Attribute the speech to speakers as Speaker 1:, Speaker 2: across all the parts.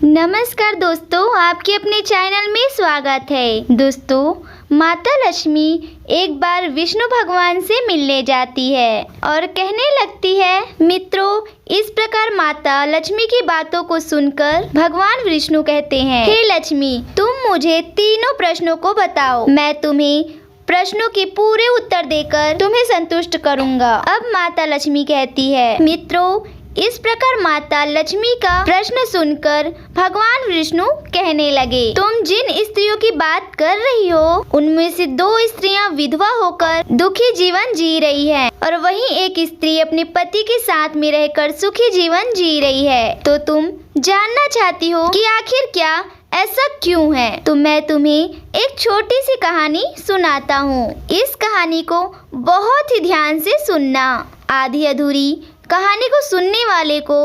Speaker 1: नमस्कार दोस्तों, आपके अपने चैनल में स्वागत है। दोस्तों, माता लक्ष्मी एक बार विष्णु भगवान से मिलने जाती है और कहने लगती है, मित्रों, इस प्रकार माता लक्ष्मी की बातों को सुनकर भगवान विष्णु कहते हैं, हे लक्ष्मी, तुम मुझे तीनों प्रश्नों को बताओ, मैं तुम्हें प्रश्नों के पूरे उत्तर देकर तुम्हें संतुष्ट करूंगा। अब माता लक्ष्मी कहती है, मित्रों, इस प्रकार माता लक्ष्मी का प्रश्न सुनकर भगवान विष्णु कहने लगे, तुम जिन स्त्रियों की बात कर रही हो उनमें से 2 स्त्रियां विधवा होकर दुखी जीवन जी रही हैं और वहीं एक स्त्री अपने पति के साथ में रहकर सुखी जीवन जी रही है। तो तुम जानना चाहती हो कि आखिर क्या ऐसा क्यों है? तो मैं तुम्हें एक छोटी सी कहानी सुनाता हूँ। इस कहानी को बहुत ही ध्यान से सुनना। आधी अधूरी कहानी को सुनने वाले को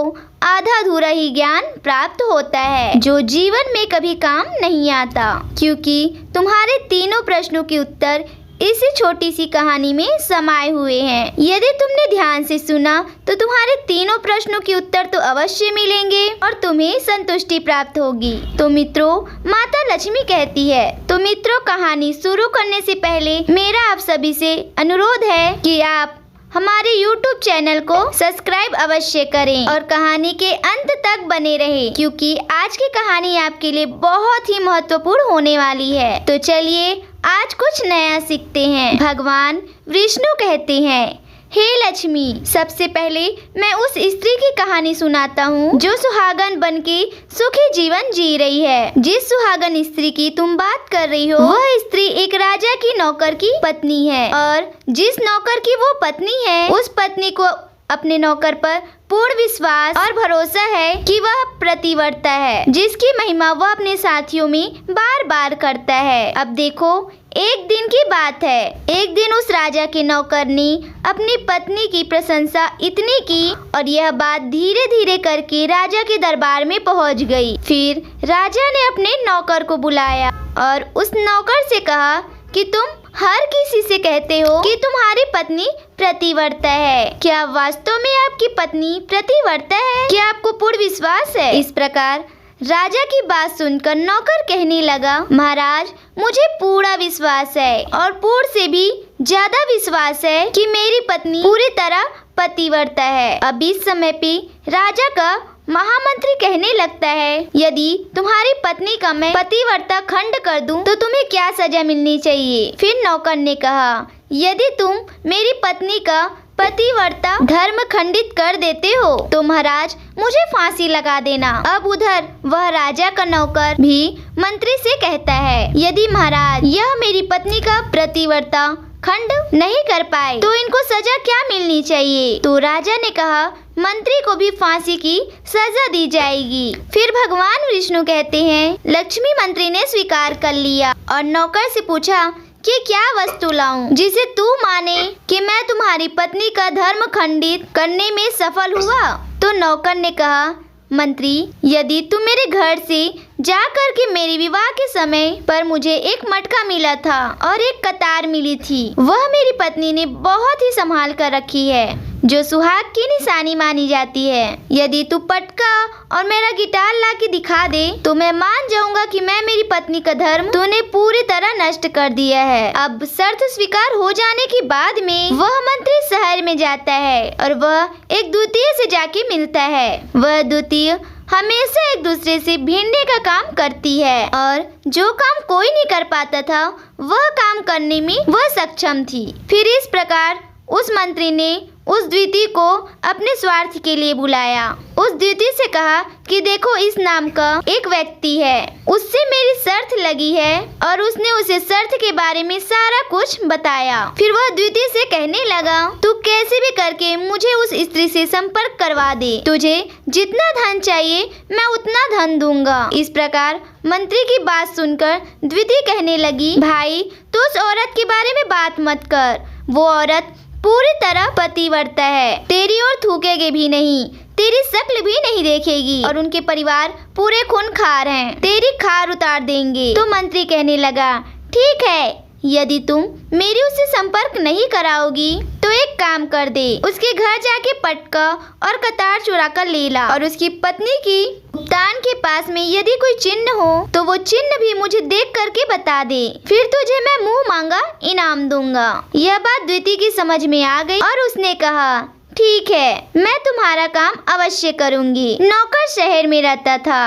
Speaker 1: आधा अधूरा ही ज्ञान प्राप्त होता है, जो जीवन में कभी काम नहीं आता, क्योंकि तुम्हारे तीनों प्रश्नों के उत्तर इसी छोटी सी कहानी में समाये हुए हैं। यदि तुमने ध्यान से सुना तो तुम्हारे तीनों प्रश्नों के उत्तर तो अवश्य मिलेंगे और तुम्हें संतुष्टि प्राप्त होगी। तो मित्रों, माता लक्ष्मी कहती है, तो मित्रों, कहानी शुरू करने से पहले मेरा आप सभी से अनुरोध है कि आप हमारे YouTube चैनल को सब्सक्राइब अवश्य करें और कहानी के अंत तक बने रहें, क्योंकि आज की कहानी आपके लिए बहुत ही महत्वपूर्ण होने वाली है। तो चलिए आज कुछ नया सीखते हैं। भगवान विष्णु कहते हैं, हे लक्ष्मी, सबसे पहले मैं उस स्त्री की कहानी सुनाता हूँ जो सुहागन बनके सुखी जीवन जी रही है। जिस सुहागन स्त्री की तुम बात कर रही हो वह स्त्री एक राजा की नौकर की पत्नी है और जिस नौकर की वो पत्नी है उस पत्नी को अपने नौकर पर पूर्ण विश्वास और भरोसा है कि वह प्रतिवर्ता है, जिसकी महिमा वह अपने साथियों में बार बार करता है। अब देखो, एक दिन की बात है। एक दिन उस राजा के नौकर ने अपनी पत्नी की प्रशंसा इतनी की और यह बात धीरे धीरे करके राजा के दरबार में पहुंच गई। फिर राजा ने अपने नौकर को बुलाया और उस नौकर से कहा कि तुम हर किसी से कहते हो कि तुम्हारी पत्नी प्रतिवर्ता है। क्या वास्तव में आपकी पत्नी प्रतिवर्ता है? क्या आपको पूर्ण विश्वास है? इस प्रकार राजा की बात सुनकर नौकर कहने लगा, महाराज, मुझे पूरा विश्वास है और पूर्ण से भी ज्यादा विश्वास है कि मेरी पत्नी पूरी तरह पतिवर्ता है। अब इस समय पे राजा का महामंत्री कहने लगता है, यदि तुम्हारी पत्नी का मैं पतिवर्ता खंड कर दूं तो तुम्हें क्या सजा मिलनी चाहिए? फिर नौकर ने कहा, यदि तुम मेरी पत्नी का पतिवर्ता धर्म खंडित कर देते हो तो महाराज मुझे फांसी लगा देना। अब उधर वह राजा का नौकर भी मंत्री से कहता है, यदि महाराज यह मेरी पत्नी का प्रतिवर्ता खंड नहीं कर पाए तो इनको सजा क्या मिलनी चाहिए? तो राजा ने कहा, मंत्री को भी फांसी की सजा दी जाएगी। फिर भगवान विष्णु कहते हैं, लक्ष्मी मंत्री ने स्वीकार कर लिया और नौकर से पूछा कि क्या वस्तु लाऊं जिसे तू माने कि मैं तुम्हारी पत्नी का धर्म खंडित करने में सफल हुआ? तो नौकर ने कहा, मंत्री, यदि तुम मेरे घर से जाकर के मेरे विवाह के समय पर मुझे एक मटका मिला था और एक कतार मिली थी, वह मेरी पत्नी ने बहुत ही संभाल कर रखी है, जो सुहाग की निशानी मानी जाती है। यदि तू पटका और मेरा गिटार ला के दिखा दे तो मैं मान जाऊंगा कि मैं मेरी पत्नी का धर्म तूने पूरी तरह नष्ट कर दिया है। अब शर्त स्वीकार हो जाने के बाद में वह मंत्री शहर में जाता है और वह एक द्वितीय से जाके मिलता है। वह द्वितीय हमेशा एक दूसरे से भिड़ने का काम करती है और जो काम कोई नहीं कर पाता था वह काम करने में वह सक्षम थी। फिर इस प्रकार उस मंत्री ने उस द्वितीय को अपने स्वार्थ के लिए बुलाया। उस द्वितीय से कहा कि देखो, इस नाम का एक व्यक्ति है, उससे मेरी शर्त लगी है और उसने उसे शर्त के बारे में सारा कुछ बताया। फिर वह द्वितीय से कहने लगा, तू कैसे भी करके मुझे उस स्त्री से संपर्क करवा दे, तुझे जितना धन चाहिए मैं उतना धन दूंगा। इस प्रकार मंत्री की बात सुनकर द्वितीय कहने लगी, भाई, तू उस औरत के बारे में बात मत कर, वो औरत पूरी तरह पतिवर्ता है, तेरी ओर थूकेगी भी नहीं, तेरी शक्ल भी नहीं देखेगी और उनके परिवार पूरे खूनखार हैं, तेरी खार उतार देंगे। तो मंत्री कहने लगा, ठीक है, यदि तुम मेरी उससे संपर्क नहीं कराओगी तो एक काम कर दे, उसके घर जाके पटका और कतार चुरा कर ले ला और उसकी पत्नी की गुप्तान के पास में यदि कोई चिन्ह हो तो वो चिन्ह भी मुझे देख करके बता दे, फिर तुझे मैं मुंह मांगा इनाम दूंगा। यह बात द्विति की समझ में आ गई और उसने कहा, ठीक है, मैं तुम्हारा काम अवश्य करूंगी। नौकर शहर में रहता था।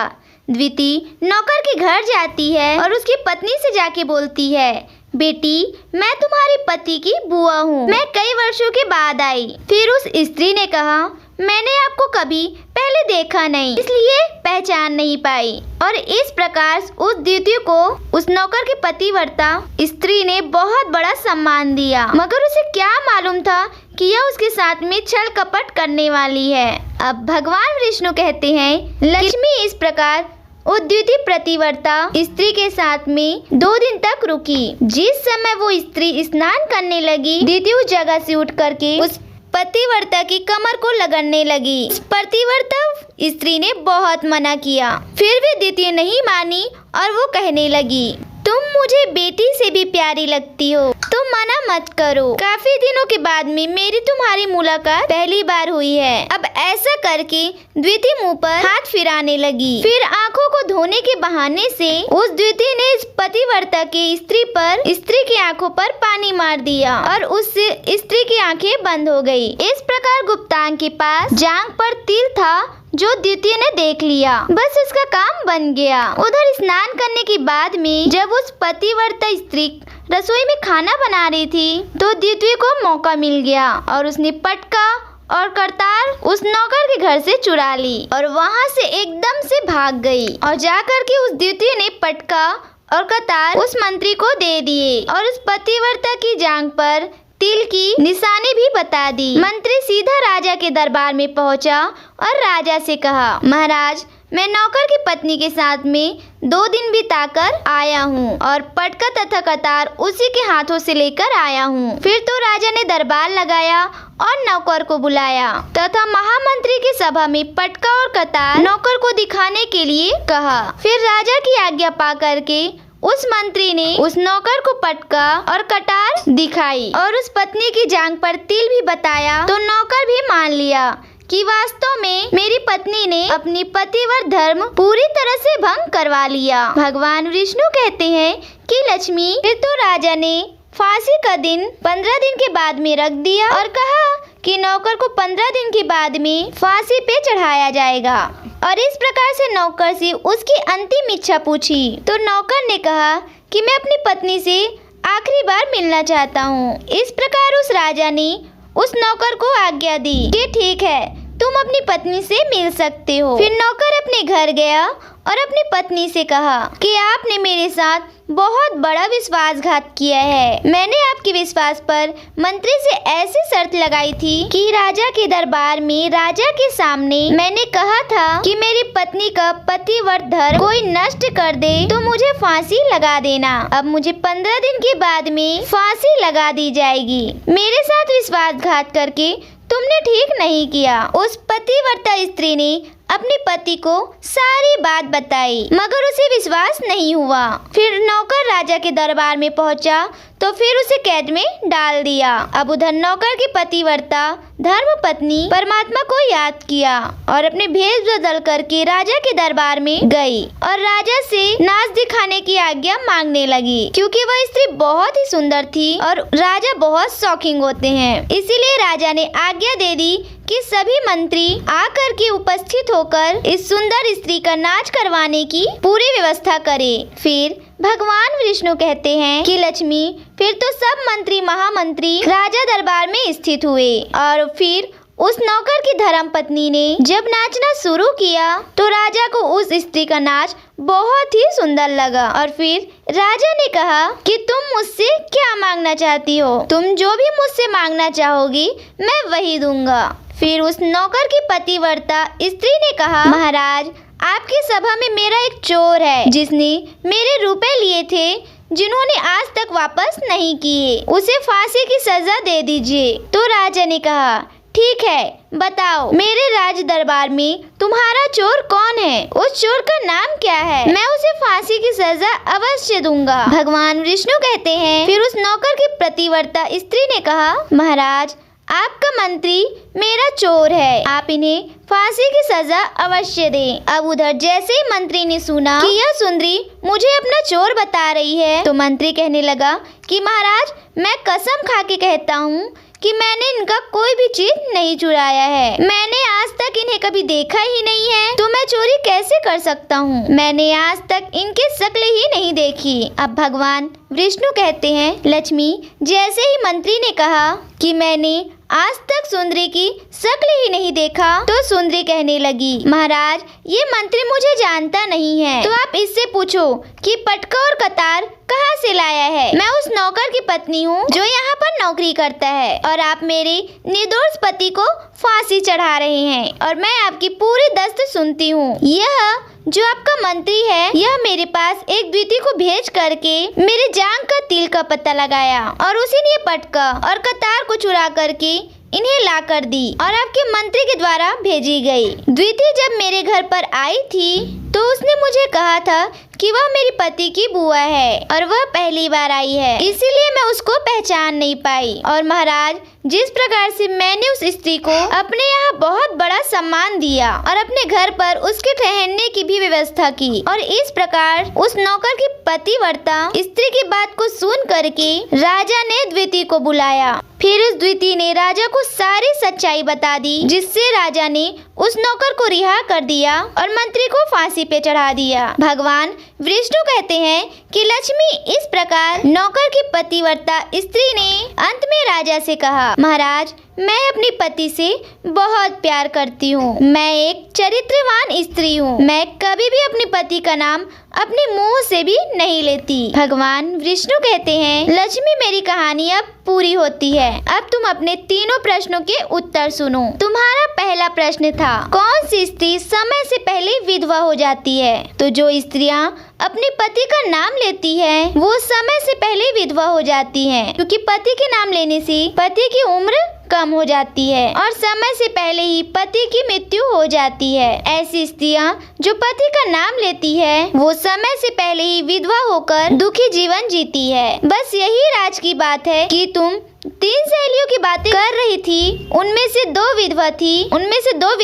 Speaker 1: द्विति नौकर के घर जाती है और उसकी पत्नी से जाके बोलती है, बेटी मैं तुम्हारे पति की बुआ हूँ, मैं कई वर्षों के बाद आई। फिर उस स्त्री ने कहा, मैंने आपको कभी पहले देखा नहीं, इसलिए पहचान नहीं पाई। और इस प्रकार उस द्वितीय को उस नौकर के पतिव्रता स्त्री ने बहुत बड़ा सम्मान दिया, मगर उसे क्या मालूम था कि यह उसके साथ में छल कपट करने वाली है। अब भगवान विष्णु कहते हैं, लक्ष्मी इस प्रकार उद्युति प्रतिवर्ता स्त्री के साथ में 2 दिन तक रुकी। जिस समय वो स्त्री स्नान करने लगी, द्वितीय उस जगह से उठ करके उस पतिव्रता की कमर को लगने लगी। उस पतिव्रता स्त्री ने बहुत मना किया, फिर भी द्वितीय नहीं मानी और वो कहने लगी, तुम मुझे बेटी से भी प्यारी लगती हो, तुम मना मत करो। काफी दिनों के बाद में मेरी तुम्हारी मुलाकात पहली बार हुई है। अब ऐसा करके द्वितीय मुंह पर हाथ फिराने लगी। फिर आंखों को धोने के बहाने से उस द्वितीय ने इस पतिव्रता के स्त्री की आंखों पर पानी मार दिया और उससे स्त्री की आंखें बंद हो गई। इस प्रकार गुप्तांग के पास जांघ पर तिल था जो द्वितीय ने देख लिया, बस उसका काम बन गया। उधर स्नान करने के बाद में जब उस पतिव्रता स्त्री रसोई में खाना बना रही थी तो द्वितीय को मौका मिल गया और उसने पटका और करतार उस नौकर के घर से चुरा ली और वहां से एकदम से भाग गई और जाकर के उस द्वितीय ने पटका और कतार उस मंत्री को दे दिए और उस पतिव्रता की जांघ पर तिल की निशानी भी बता दी। मंत्री सीधा राजा के दरबार में पहुंचा और राजा से कहा, महाराज मैं नौकर की पत्नी के साथ में 2 दिन बिताकर आया हूँ और पटका तथा कतार उसी के हाथों से लेकर आया हूँ। फिर तो राजा ने दरबार लगाया और नौकर को बुलाया तथा महामंत्री की सभा में पटका और कतार नौकर को दिखाने के लिए कहा। फिर राजा की आज्ञा पा करके उस मंत्री ने उस नौकर को पटका और कटार दिखाई और उस पत्नी की जांघ पर तिल भी बताया तो नौकर भी मान लिया कि वास्तव में मेरी पत्नी ने अपनी पतिव्रत धर्म पूरी तरह से भंग करवा लिया। भगवान विष्णु कहते हैं कि लक्ष्मी, फिर तो राजा ने फांसी का दिन 15 दिन के बाद में रख दिया और कहा कि नौकर को 15 दिन के बाद में फांसी पे चढ़ाया जाएगा। और इस प्रकार से नौकर से उसकी अंतिम इच्छा पूछी तो नौकर ने कहा कि मैं अपनी पत्नी से आखिरी बार मिलना चाहता हूँ। इस प्रकार उस राजा ने उस नौकर को आज्ञा दी कि ठीक है, तुम अपनी पत्नी से मिल सकते हो। फिर नौकर अपने घर गया और अपनी पत्नी से कहा कि आपने मेरे साथ बहुत बड़ा विश्वासघात किया है। मैंने आपके विश्वास पर मंत्री से ऐसी शर्त लगाई थी कि राजा के दरबार में राजा के सामने मैंने कहा था कि मेरी पत्नी का पतिव्रत धर्म कोई नष्ट कर दे तो मुझे फांसी लगा देना। अब मुझे 15 दिन के बाद में फांसी लगा दी जाएगी। मेरे साथ विश्वासघात करके तुमने ठीक नहीं किया। उस पतिव्रता स्त्री ने अपने पति को सारी बात बताई मगर उसे विश्वास नहीं हुआ। फिर नौकर राजा के दरबार में पहुंचा तो फिर उसे कैद में डाल दिया। अब उधर नौकर की पतिव्रता धर्म पत्नी परमात्मा को याद किया और अपने भेष बदल करके राजा के दरबार में गई और राजा से नाच दिखाने की आज्ञा मांगने लगी, क्योंकि वह स्त्री बहुत ही सुंदर थी और राजा बहुत शौकीन होते हैं। इसीलिए राजा ने आज्ञा दे दी कि सभी मंत्री आकर के उपस्थित होकर इस सुंदर स्त्री का नाच करवाने की पूरी व्यवस्था करें। फिर भगवान विष्णु कहते हैं कि लक्ष्मी, फिर तो सब मंत्री महामंत्री राजा दरबार में स्थित हुए और फिर उस नौकर की धर्म पत्नी ने जब नाचना शुरू किया तो राजा को उस स्त्री का नाच बहुत ही सुंदर लगा और फिर राजा ने कहा कि तुम मुझसे क्या मांगना चाहती हो? तुम जो भी मुझसे मांगना चाहोगी मैं वही दूंगा। फिर उस नौकर की पतिव्रता स्त्री ने कहा, महाराज, आपकी सभा में मेरा एक चोर है जिसने मेरे रुपए लिए थे जिन्होंने आज तक वापस नहीं किए, उसे फांसी की सजा दे दीजिए। तो राजा ने कहा, ठीक है, बताओ मेरे राज दरबार में तुम्हारा चोर कौन है? उस चोर का नाम क्या है? मैं उसे फांसी की सजा अवश्य दूंगा। भगवान विष्णु कहते हैं, फिर उस नौकर की प्रतिव्रता स्त्री ने कहा, महाराज आपका मंत्री मेरा चोर है, आप इन्हें फांसी की सजा अवश्य दें। अब उधर जैसे ही मंत्री ने सुना कि यह सुंदरी मुझे अपना चोर बता रही है, तो मंत्री कहने लगा कि महाराज मैं कसम खा के कहता हूँ कि मैंने इनका कोई भी चीज नहीं चुराया है। मैंने आज तक इन्हें कभी देखा ही नहीं है, तो मैं चोरी कैसे कर सकता हूँ? मैंने आज तक इनकी शक्ल ही नहीं देखी। अब भगवान विष्णु कहते हैं, लक्ष्मी जैसे ही मंत्री ने कहा कि मैंने आज तक सुंदरी की शक्ल ही नहीं देखा, तो सुंदरी कहने लगी, महाराज ये मंत्री मुझे जानता नहीं है, तो आप इससे पूछो कि पटका और कतार कहाँ से लाया है। मैं उस नौकर की पत्नी हूँ जो यहाँ पर नौकरी करता है, और आप मेरे निर्दोष पति को फांसी चढ़ा रहे हैं, और मैं आपकी पूरी दस्त सुनती हूँ। यह जो आपका मंत्री है, यह मेरे पास एक द्विती को भेज करके मेरे जांग का तिल का पता लगाया, और उसी ने पटका और कतार को चुरा करके इन्हें ला कर दी और आपके मंत्री के द्वारा भेजी गई। द्विती जब मेरे घर पर आई थी तो उसने मुझे कहा था कि वह मेरे पति की बुआ है और वह पहली बार आई है, इसीलिए मैं उसको पहचान नहीं पाई। और महाराज जिस प्रकार से मैंने उस स्त्री को अपने यहाँ बहुत बड़ा सम्मान दिया और अपने घर पर उसके ठहरने की भी व्यवस्था की, और इस प्रकार उस नौकर की पतिव्रता स्त्री की बात को सुन करके राजा ने द्विती को बुलाया। फिर उस द्विती ने राजा को सारी सच्चाई बता दी, जिससे राजा ने उस नौकर को रिहा कर दिया और मंत्री को फांसी पे चढ़ा दिया। भगवान विष्णु कहते हैं कि लक्ष्मी इस प्रकार नौकर की पतिव्रता स्त्री ने अंत में राजा से कहा, महाराज मैं अपने पति से बहुत प्यार करती हूँ, मैं एक चरित्रवान स्त्री हूँ, मैं कभी भी अपने पति का नाम अपने मुंह से भी नहीं लेती। भगवान विष्णु कहते हैं, लक्ष्मी मेरी कहानी अब पूरी होती है, अब तुम अपने तीनों प्रश्नों के उत्तर सुनो। तुम्हारा पहला प्रश्न था, कौन सी स्त्री समय से पहले विधवा हो जाती है? तो जो स्त्रियां अपने पति का नाम लेती है वो समय से पहले विधवा हो जाती हैं, क्योंकि पति के नाम लेने से पति की उम्र कम हो जाती है और समय से पहले ही पति की मृत्यु हो जाती है। ऐसी स्त्रियां जो पति का नाम लेती है वो समय से पहले ही विधवा होकर दुखी जीवन जीती है। बस यही राज की बात है कि तुम 3 सहेलियों की बातें कर रही थी, उनमें से दो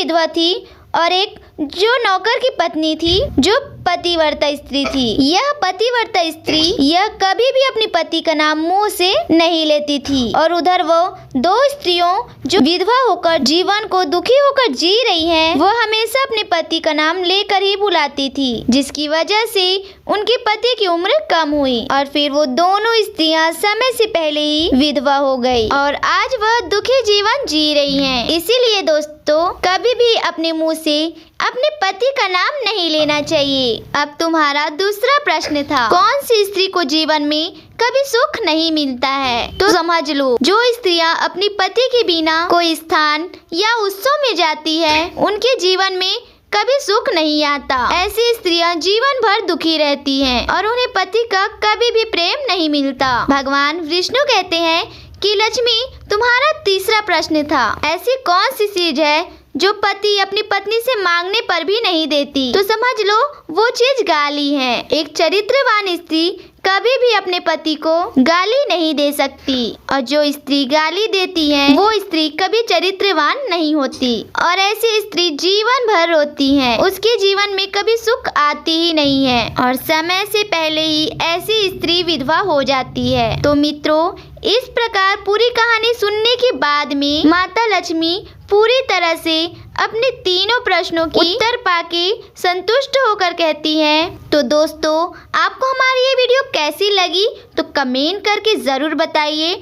Speaker 1: विधवा थी और एक जो नौकर की पत्नी थी जो पतिव्रता स्त्री थी। यह पतिव्रता स्त्री यह कभी भी अपने पति का नाम मुंह से नहीं लेती थी, और उधर वो 2 स्त्रियों जो विधवा होकर जीवन को दुखी होकर जी रही हैं, वो हमेशा अपने पति का नाम लेकर ही बुलाती थी, जिसकी वजह से उनके पति की उम्र कम हुई और फिर वो दोनों स्त्रियां समय से पहले ही विधवा हो गई और आज वह दुखी जीवन जी रही हैं। इसीलिए दोस्तों कभी भी अपने मुंह से अपने पति का नाम नहीं लेना चाहिए। अब तुम्हारा दूसरा प्रश्न था, कौन सी स्त्री को जीवन में कभी सुख नहीं मिलता है? तो समझ लो, जो स्त्रियां अपने पति के बिना कोई स्थान या उत्सव में जाती है उनके जीवन में कभी सुख नहीं आता। ऐसी स्त्रियां जीवन भर दुखी रहती हैं और उन्हें पति का कभी भी प्रेम नहीं मिलता। भगवान विष्णु कहते हैं कि लक्ष्मी तुम्हारा तीसरा प्रश्न था, ऐसी कौन सी चीज है जो पति अपनी पत्नी से मांगने पर भी नहीं देती? तो समझ लो वो चीज गाली है। एक चरित्रवान स्त्री कभी भी अपने पति को गाली नहीं दे सकती और जो स्त्री गाली देती है वो स्त्री कभी चरित्रवान नहीं होती और ऐसी स्त्री जीवन भर रोती है, उसके जीवन में कभी सुख आती ही नहीं है और समय से पहले ही ऐसी स्त्री विधवा हो जाती है। तो मित्रों, इस प्रकार पूरी कहानी सुनने के बाद में माता लक्ष्मी पूरी तरह से अपने तीनों प्रश्नों की उत्तर पाके संतुष्ट होकर कहती हैं। तो दोस्तों, आपको हमारी ये वीडियो कैसी लगी तो कमेंट करके ज़रूर बताइए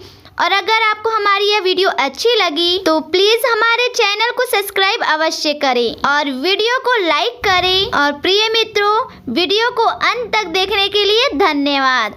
Speaker 1: और अगर आपको हमारी यह वीडियो अच्छी लगी तो प्लीज़ हमारे चैनल को सब्सक्राइब अवश्य करें और वीडियो को लाइक करें। और प्रिय मित्रों, वीडियो को अंत तक देखने के लिए धन्यवाद।